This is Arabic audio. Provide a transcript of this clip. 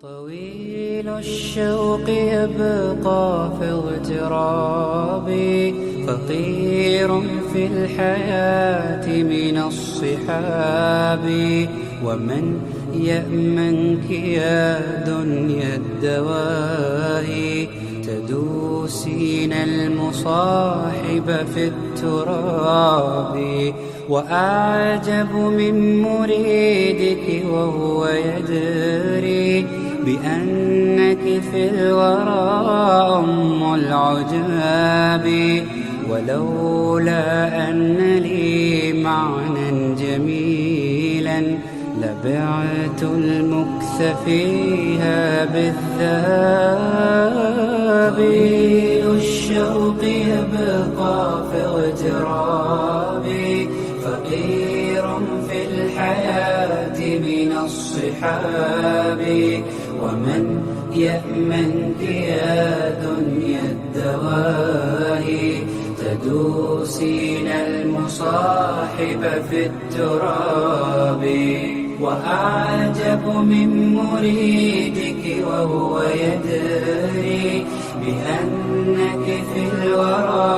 طويل الشوق يبقى في اغترابي، فقير في الحياة من الصحاب. ومن يأمنك يا دنيا الدواهي، تدوسين المصاحب في التراب. وأعجب من مريدك وهو يدري بأنك في الورى أم العجاب. ولولا أن لي معنى جميلا لبعت المكث فيها بالذهب. الشوق يبقى في اغترابي، فقير في الحياة من الصحاب. ومن يأمنك يا دنيا الدواهي، تدوسين المصاحب في التراب. وأعجب من مريدك وهو يدري بأنك في الورى